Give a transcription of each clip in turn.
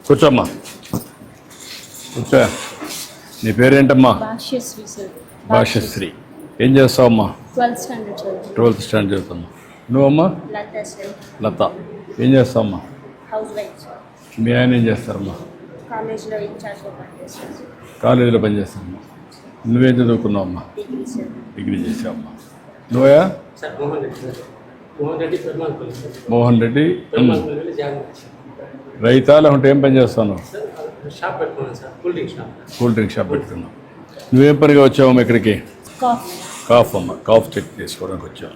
కూర్చోమ్మా, కూర్చో. నీ పేరేంటమ్మా? భాష్యశ్రీ సార్. భాష్యశ్రీ. ఏం చేస్తావమ్మా? 12th స్టాండర్డ్ చదువుతాను. 12th standard చదువుతామ్మా. నువ్వమ్మా? లత సార్. లత. ఏం చేస్తావమ్మా? Housewife sir. మీ ఆయన ఏం చేస్తారమ్మా? కాలేజ్లో ఇన్ఛార్జ్గా పనిచేస్తాను సార్. కాలేజీలో పనిచేస్తానమ్మా. నువ్వేం చదువుకున్నావమ్మా? Degree sir. డిగ్రీ చేసావమ్మా. నువ్వా? Sir Mohan Reddy sir. Mohan Reddy Perumalpalli sir. Mohan Reddy. Perumalpalli జాగ్రత్త సార్. రైతా లేకుంటే ఏం పని చేస్తాను? సార్ షాప్ పెట్టుకున్నాను sir, cool drink shop. Cool drink shop పెట్టుకున్నావు. నువ్వేం పనిగా వచ్చావమ్మా ఇక్కడికి? కాఫ్. కాఫ్ అమ్మ, కాఫ్ చెక్ చేసుకోవడానికి వచ్చావు.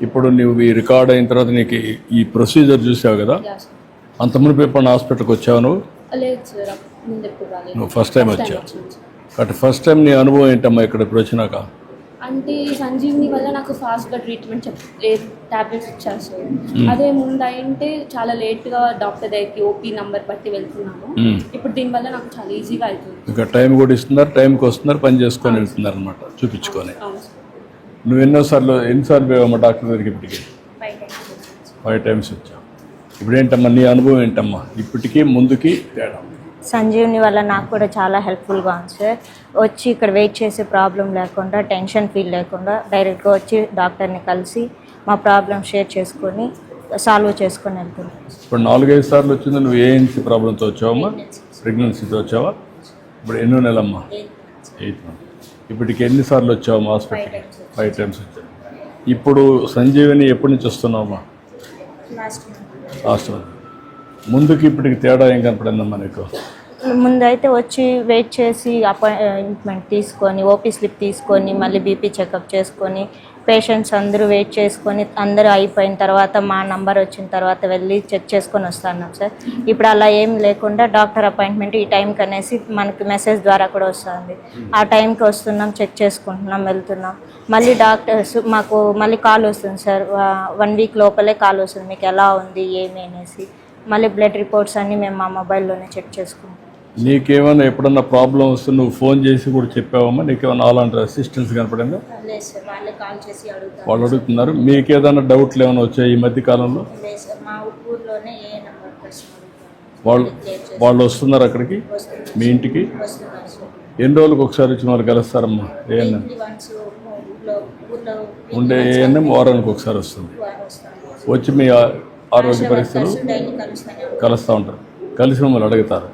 ఇప్పుడు నువ్వు ఈ రికార్డ్ అయిన తర్వాత నీకు ఈ ప్రొసీజర్ చూసావు కదా, యా సార్. అంతకుముందు ఎప్పుడు హాస్పిటల్కి వచ్చావు నువ్వు? లేదు సార్, ముందు ఎప్పుడు రాలేదు. నువ్వు ఫస్ట్ టైం వచ్చావు. వచ్చాను సార్. కాబట్టి ఫస్ట్ టైం నీ అనుభవం ఏంటమ్మా ఇక్కడ ఇప్పుడు వచ్చినాక? అంటే సంజీవిని వల్ల నాకు ఫాస్ట్గా ట్రీట్మెంట్ టాబ్లెట్స్ ఇచ్చారు సార్. అదే ముందు అయింటే చాలా లేట్గా డాక్టర్ దగ్గరికి ఓపీ నంబర్ బట్టి వెళ్తున్నాము. ఇప్పుడు దీనివల్ల నాకు చాలా ఈజీగా అవుతుంది. ఇంకా టైం కూడా ఇస్తున్నారు, టైంకి వస్తున్నారు, పని చేసుకొని వెళ్తున్నారు అనమాట, చూపించుకొని. అవును సార్. నువ్వు ఎన్నిసార్లు పోయావమ్మా డాక్టర్ దగ్గరికి? ఇప్పటికి 5 times. 5 times వచ్చావు. ఇప్పుడు ఏంటమ్మా నీ అనుభవం ఏంటమ్మా ఇప్పటికీ ముందుకి తేడా? సంజీవ్ని వల్ల నాకు కూడా చాలా హెల్ప్ఫుల్గా ఉంది సార్. వచ్చి ఇక్కడ వెయిట్ చేసే ప్రాబ్లం లేకుండా, టెన్షన్ ఫీల్ లేకుండా డైరెక్ట్గా వచ్చి డాక్టర్ని కలిసి మా ప్రాబ్లం షేర్ చేసుకొని సాల్వ్ చేసుకొని వెళ్తున్నాం. ఇప్పుడు 4-5 సార్లు వచ్చింది. నువ్వు ఏఎన్సీ ప్రాబ్లంతో వచ్చావమ్మా? ప్రెగ్నెన్సీతో వచ్చావా? ఇప్పుడు ఎన్నో నెలమ్మా? 8 months. ఇప్పటికి ఎన్నిసార్లు వచ్చావమ్మా హాస్పిటల్కి? 5 times వచ్చావు. ఇప్పుడు సంజీవిని ఎప్పటి నుంచి వస్తున్నావమ్మా? Last month. ముందుకి ఇప్పటికి తేడా ఏం కనపడిందమ్మా నీకు? ముందైతే వచ్చి వెయిట్ చేసి అపాయింట్మెంట్ తీసుకొని, ఓపీ స్లిప్ తీసుకొని, మళ్ళీ బీపీ చెకప్ చేసుకొని, పేషెంట్స్ అందరూ వెయిట్ చేసుకొని అందరూ అయిపోయిన తర్వాత మా నంబర్ వచ్చిన తర్వాత వెళ్ళి చెక్ చేసుకొని వస్తున్నాం సార్. ఇప్పుడు అలా ఏం లేకుండా డాక్టర్ అపాయింట్మెంట్ ఈ టైంకి అనేసి మనకి మెసేజ్ ద్వారా కూడా వస్తుంది. ఆ టైంకి వస్తున్నాం, చెక్ చేసుకుంటున్నాం, వెళ్తున్నాం. మళ్ళీ డాక్టర్స్ మాకు మళ్ళీ కాల్ వస్తుంది సార్. 1 week లోపలే కాల్ వస్తుంది, మీకు ఎలా ఉంది ఏమి అనేసి. మళ్ళీ బ్లడ్ రిపోర్ట్స్ అన్నీ మేము మా మొబైల్లోనే చెక్ చేసుకుంటాం. నీకేమైనా ఎప్పుడన్నా ప్రాబ్లం వస్తే నువ్వు ఫోన్ చేసి కూడా చెప్పావమ్మా? నీకేమైనా అలాంటి అసిస్టెన్స్ కనపడిందా? లేదు సార్, వాళ్ళే కాల్ చేసి అడుగుతారు. వాళ్ళు అడుగుతున్నారు. మీకు ఏదైనా డౌట్లు ఏమైనా వచ్చాయి ఈ మధ్య కాలంలో? లేదు సార్, మా ఊర్లోనే ఏ నెంబర్ పర్సన్ వాళ్ళు వస్తున్నారు అక్కడికి మీ ఇంటికి? వస్తున్నారు సార్. ఎన్ని రోజులకు ఒకసారి వచ్చి వాళ్ళు కలుస్తారమ్మా? ఏఎన్ఎం ఉండే ఏఎన్ఎం వారానికి ఒకసారి వస్తుంది. వచ్చి మీ ఆరోగ్య పరిస్థితులు కలుస్తూ ఉంటారు. కలిసి మిమ్మల్ని అడుగుతారు.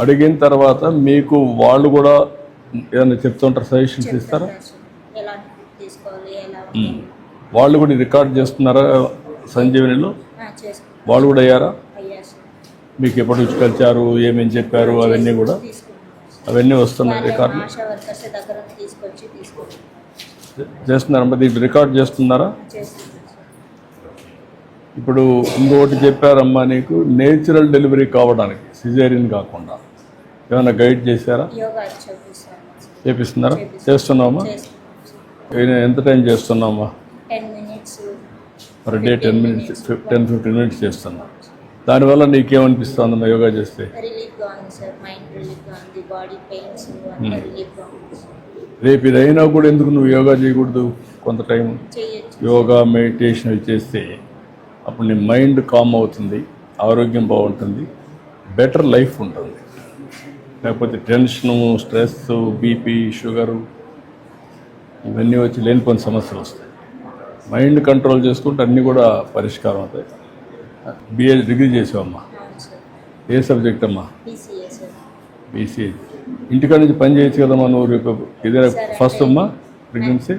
అడిగిన తర్వాత మీకు వాళ్ళు కూడా ఏదైనా చెప్తుంటారు, సజెషన్స్ ఇస్తారా? వాళ్ళు కూడా రికార్డ్ చేస్తున్నారా సంజీవనిలో? వాళ్ళు కూడా అయ్యారా? మీకు ఎప్పటి నుంచి కలిచారు, ఏమేమి చెప్పారు, అవన్నీ కూడా అవన్నీ వస్తున్నాయి రికార్డులు చేస్తున్నారమ్మా? దీన్ని రికార్డ్ చేస్తున్నారా? ఇప్పుడు ఇంకొకటి చెప్పారమ్మా నీకు, నేచురల్ డెలివరీ కావడానికి, సిజేరియన్ కాకుండా ఏమైనా గైడ్ చేశారా? చేపిస్తున్నారా? చేస్తున్నామా? ఎంత టైం చేస్తున్నామా? 10 minutes per day 10 minutes, 10-15 minutes చేస్తున్నా. దానివల్ల నీకేమనిపిస్తుందమ్మా యోగా చేస్తే? రిలీఫ్గా ఉంది సార్, మైండ్ రిలీఫ్గా ఉంది, బాడీ పెయిన్స్ రిలీఫ్గా ఉంది. రేపు ఇదైనా కూడా ఎందుకు నువ్వు యోగా చేయకూడదు? కొంత టైం చేయొచ్చు. యోగా మెడిటేషన్ అవి చేస్తే అప్పుడు నీ మైండ్ కామ్ అవుతుంది, ఆరోగ్యం బాగుంటుంది, బెటర్ లైఫ్ ఉంటుంది. లేకపోతే టెన్షను, స్ట్రెస్, బీపీ, షుగరు ఇవన్నీ వచ్చి లేనిపోయిన సమస్యలు వస్తాయి. మైండ్ కంట్రోల్ చేసుకుంటే అన్నీ కూడా పరిష్కారం అవుతాయి. బిఏ డిగ్రీ చేసావమ్మా? ఏ సబ్జెక్ట్ అమ్మా? బీసీఏ. ఇంటికాడ నుంచి పని చేయొచ్చు కదమ్మా నువ్వు? రేపు ఇదే ఫస్ట్ అమ్మా ప్రెగ్నెన్సీ?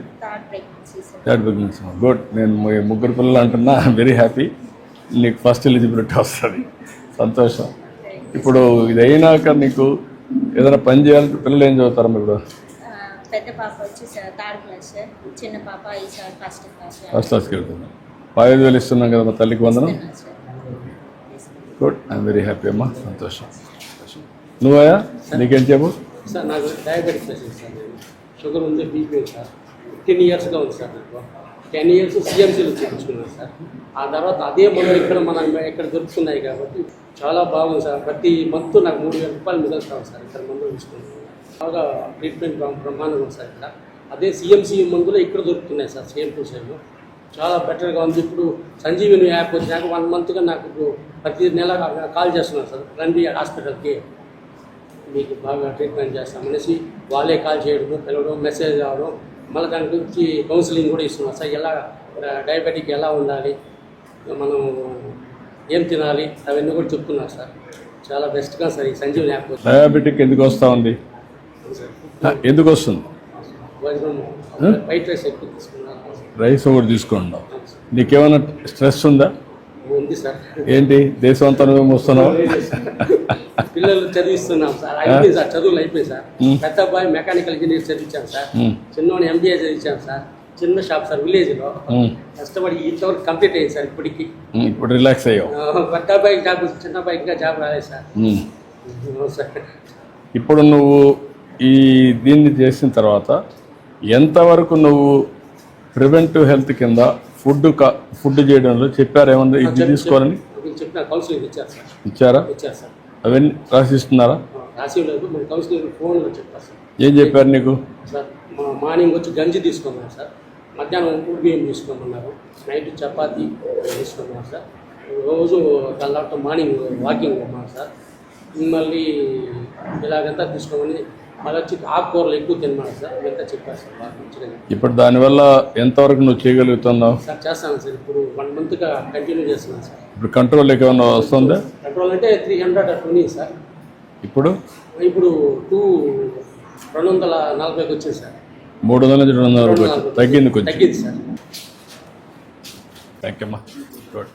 Third pregnancy. గుడ్. నేను 3 పిల్లలు అంటున్నా, వెరీ హ్యాపీ. నీకు ఫస్ట్ ఎలిజిబిలిటీ వస్తుంది, సంతోషం. ఇప్పుడు ఇదైనాక నీకు ఏదైనా పని చేయాలంటే పిల్లలు ఏం చదువుతారమ్మా ఇప్పుడు? పెద్ద పాప వచ్చి 3rd class, చిన్న పాప ఈసారి 1st class. ఫస్ట్ క్లాస్కి వెళ్తున్నా. 5,000 ఇస్తున్నాం కదమ్మా, తల్లికి వందనం. గుడ్. ఐఎమ్ వెరీ హ్యాపీ అమ్మా, సంతోషం. నువ్వయా నీకేం చెప్పు? సార్ నాకు డయాబెటిస్ పేషెంట్ సార్. షుగర్ ఉంది, బీపీ ఉంది సార్. 10 yearsగా ఉంది సార్. నాకు 10 years సిఎంసీలో చేయించుకున్నాను సార్. ఆ తర్వాత అదే మందులు ఇక్కడ దొరుకుతున్నాయి కాబట్టి చాలా బాగుంది సార్. ప్రతి మంత్ నాకు 3,000 రూపాయలు మిగులుతాను సార్ ఇక్కడ మందులు తీసుకున్నాను. బాగా ట్రీట్మెంట్ బ్రహ్మాండంగా ఉంది సార్ ఇక్కడ. అదే సిఎంసీ మందులు ఇక్కడ దొరుకుతున్నాయి సార్, సేమ్ టు సేమ్. చాలా బెటర్గా ఉంది. ఇప్పుడు సంజీవిని యాప్ వచ్చినాక 1 మంత్గా నాకు ఇప్పుడు ప్రతి నెల కాల్ చేస్తున్నారు సార్, రండి హాస్పిటల్కి మీకు బాగా ట్రీట్మెంట్ చేస్తామనేసి వాళ్ళే కాల్ చేయడము, పిలవడం, మెసేజ్ రావడం, మళ్ళీ దాని గురించి కౌన్సిలింగ్ కూడా ఇస్తున్నారు సార్. ఎలా డయాబెటిక్ ఎలా ఉండాలి, మనం ఏం తినాలి అవన్నీ కూడా చెప్తున్నారు సార్. చాలా బెస్ట్గా సార్ ఈ సంజీవిని యాప్ వచ్చింది డయాబెటిక్ ఎందుకు వస్తూ ఉంది? సార్. ఎందుకు వస్తుంది? భోజనం వైట్ రైస్ ఎక్కువ తీసుకున్నాను రైస్ ఒకటి తీసుకుంటున్నావు. నీకేమైనా స్ట్రెస్ ఉందా? ఉంది సార్. ఏంటి దేశం అంతా నువ్వు వస్తున్నావు? పిల్లలు చదివిస్తున్నాం సార్. అయిపోయింది సార్, చదువులు అయిపోయి సార్. పెద్ద అబ్బాయి మెకానికల్ ఇంజనీర్ చదివించాం సార్. చిన్నోని MBA చదివించాం సార్. చిన్న షాప్ సార్ విలేజ్లో. కష్టపడి ఇంతవరకు కంప్లీట్ అయ్యింది సార్ ఇప్పటికి. ఇప్పుడు రిలాక్స్ అయ్యావు. పెద్ద అబ్బాయికి జాబ్, చిన్న అబ్బాయికి ఇంకా జాబ్ రాలేదు సార్. అవును సార్. ఇప్పుడు నువ్వు ఈ దీన్ని చేసిన తర్వాత ఎంతవరకు నువ్వు ప్రివెంటివ్ హెల్త్ కింద ఫుడ్ చేయడంలో చెప్పారేమన్నా ఇది తీసుకోవాలని చెప్పిన కౌన్సిలింగ్ ఇచ్చారు సార్. ఇచ్చారా? ఇచ్చారు సార్. అవన్నీ రాసిస్తున్నారా? రాసి లేదు, మన కౌన్సిలింగ్ ఫోన్లో చెప్పారు సార్. ఏం చెప్పారు నీకు? సార్ మార్నింగ్ వచ్చి గంజి తీసుకున్నాను సార్, మధ్యాహ్నం బియ్యం తీసుకోమన్నారు, నైట్ చపాతీ తీసుకున్నాను సార్. రోజు తర్వాత మార్నింగ్ వాకింగ్ పోమన్నారు సార్. మళ్ళీ ఇలాగంతా తీసుకోమని మళ్ళీ వచ్చి ఆకుకూరలు ఎక్కువ తినమన్నారు సార్. ఇదంతా చెప్పారు సార్ బాగా మంచిగా. ఇప్పుడు దానివల్ల ఎంతవరకు నువ్వు చేయగలుగుతున్నావు? సార్ చేస్తాను సార్. ఇప్పుడు 1 మంత్గా కంటిన్యూ చేస్తున్నాను సార్. ఇప్పుడు కంట్రోల్ ఏమైనా వస్తుందా? పెట్రోల్ అంటే 300 అట్లా ఉంది సార్. ఇప్పుడు 240కి వచ్చింది సార్. 300 నుంచి 200 వరకు వచ్చింది. తగ్గింది కొంచెం. తగ్గింది సార్. థ్యాంక్ యూ అమ్మా. గుడ్.